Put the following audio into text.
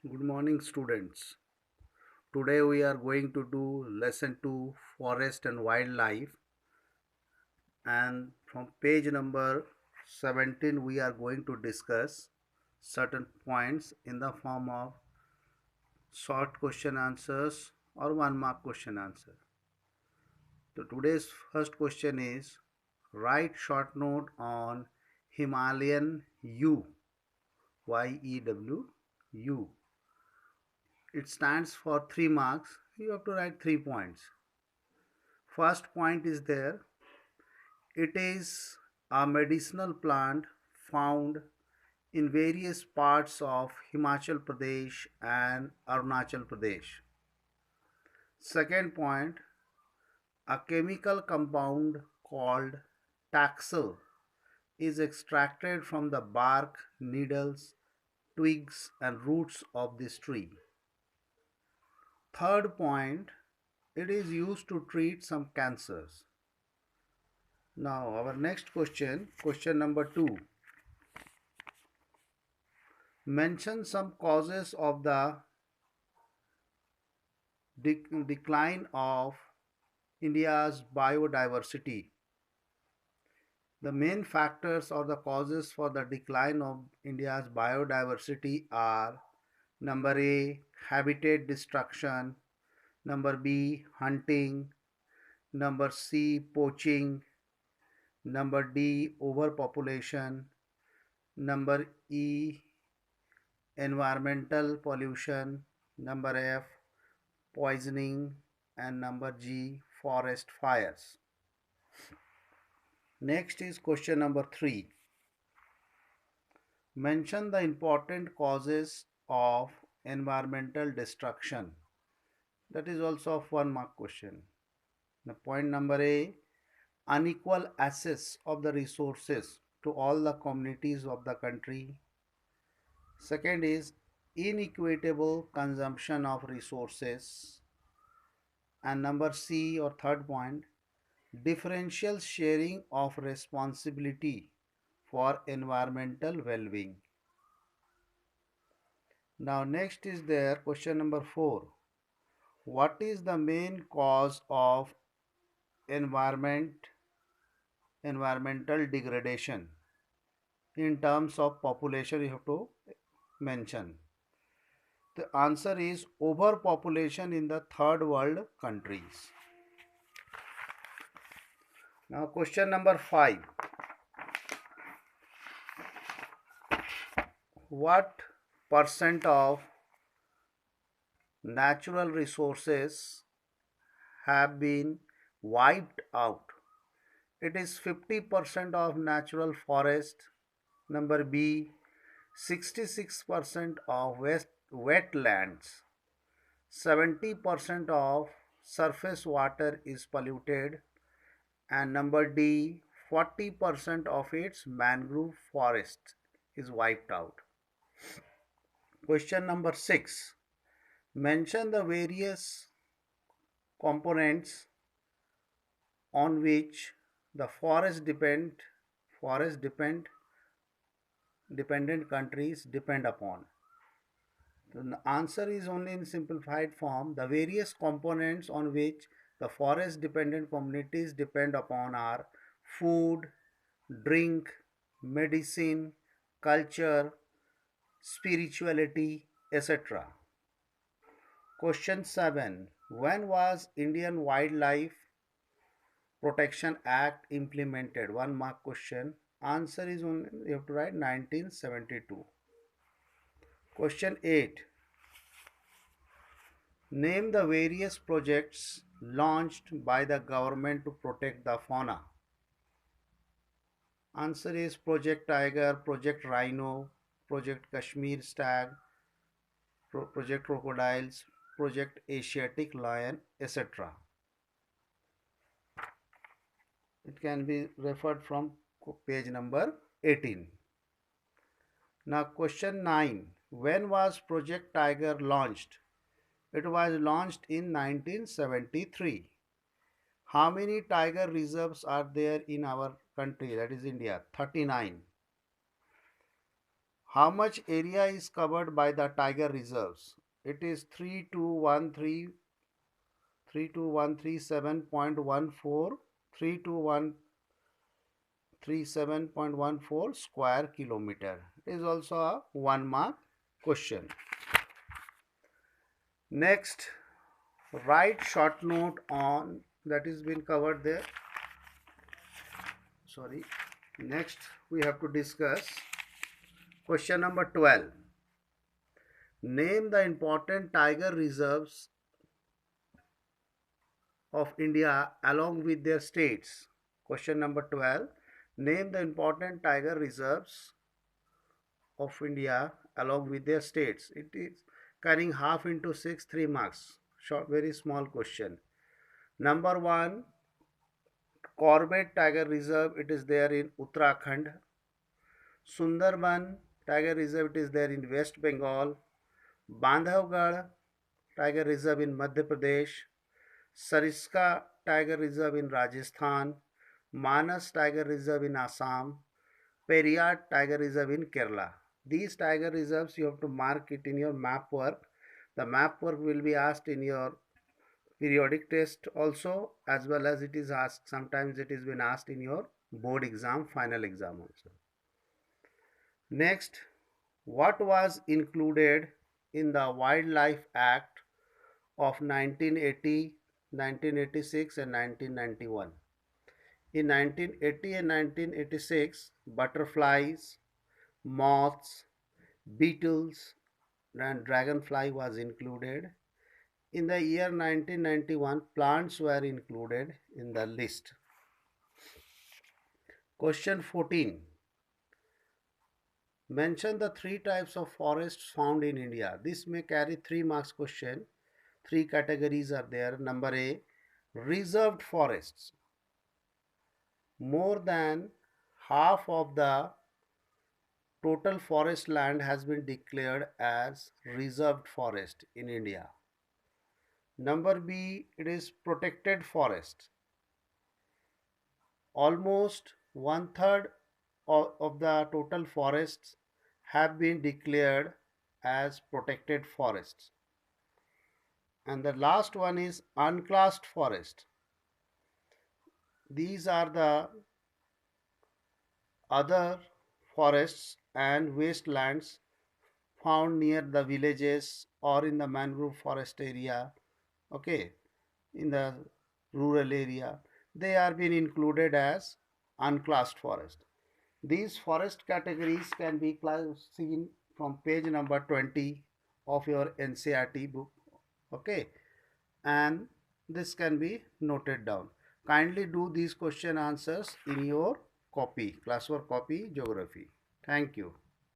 Good morning, students. Today we are going to do lesson 2 Forest and Wildlife, and from page number 17 we are going to discuss certain points in the form of short question answers or 1 mark question answer. So today's first question is write short note on Himalayan yew. YEW. It stands for 3 marks. You have to write 3 points. First point is there. It is a medicinal plant found in various parts of Himachal Pradesh and Arunachal Pradesh. Second point, a chemical compound called taxol is extracted from the bark, needles, twigs, and roots of this tree. Third point, it is used to treat some cancers. Now, our next question number 2. Mention some causes of the decline of India's biodiversity. The main factors or the causes for the decline of India's biodiversity are number A, habitat destruction, number B, hunting, number C, poaching, number D, overpopulation, number E, environmental pollution, number F, poisoning, and number G, forest fires. Next is question number 3. Mention the important causes of environmental destruction. That is also a 1 mark question. The point number A, unequal access of the resources to all the communities of the country. Second is inequitable consumption of resources. And number C or third point, differential sharing of responsibility for environmental well-being. Now next is there question number 4. What is the main cause of environmental degradation? In terms of population you have to mention. The answer is overpopulation in the third world countries. Now question number 5. What percent of natural resources have been wiped out? It is 50% of natural forest. Number B, 66% of wetlands. 70% of surface water is polluted. And number D, 40% of its mangrove forest is wiped out. Question number 6. Mention the various components on which the dependent countries depend upon. The answer is only in simplified form. The various components on which the forest dependent communities depend upon are food, drink, medicine, culture, spirituality, etc. Question 7. When was Indian Wildlife Protection Act implemented? 1 mark question. Answer is only, you have to write 1972. Question 8. Name the various projects launched by the government to protect the fauna. Answer is Project Tiger, Project Rhino, Project Kashmir Stag, Project Crocodiles, Project Asiatic Lion, etc. It can be referred from page number 18. Now question 9. When was Project Tiger launched? It was launched in 1973. How many tiger reserves are there in our country, that is India? 39. How much area is covered by the tiger reserves? It is 32,137.14 32,137.14 square kilometer. It is also a 1 mark question. Next, write short note on that is been covered there. Sorry. Next, we have to discuss question number 12. Name the important tiger reserves of India along with their states. Question number 12. Name the important tiger reserves of India along with their states. It is carrying half into 6, 3 marks. Short, very small question. Number 1, Corbett Tiger Reserve. It is there in Uttarakhand. Sundarban Tiger Reserve. It is there in West Bengal. Bandhavgarh Tiger Reserve in Madhya Pradesh. Sariska Tiger Reserve in Rajasthan. Manas Tiger Reserve in Assam. Periyar Tiger Reserve in Kerala. These tiger reserves you have to mark it in your map work. The map work will be asked in your periodic test also, as well as it is asked, sometimes it is been asked in your board exam, final exam also. Next, what was included in the Wildlife Act of 1980, 1986 and 1991? In 1980 and 1986, butterflies, moths, beetles and dragonfly was included. In the year 1991, plants were included in the list. Question 14. Mention the 3 types of forests found in India. This may carry 3 marks question. 3 categories are there. Number A, reserved forests. More than half of the total forest land has been declared as reserved forest in India. Number B, it is protected forest. Almost 1/3 of the total forests have been declared as protected forests. And the last one is unclassed forest. These are the other forests and wastelands found near the villages or in the mangrove forest area, okay, in the rural area. They are being included as unclassed forest. These forest categories can be seen from page number 20 of your NCERT book, okay, and this can be noted down. Kindly do these question answers in your copy, classwork copy, geography. Thank you.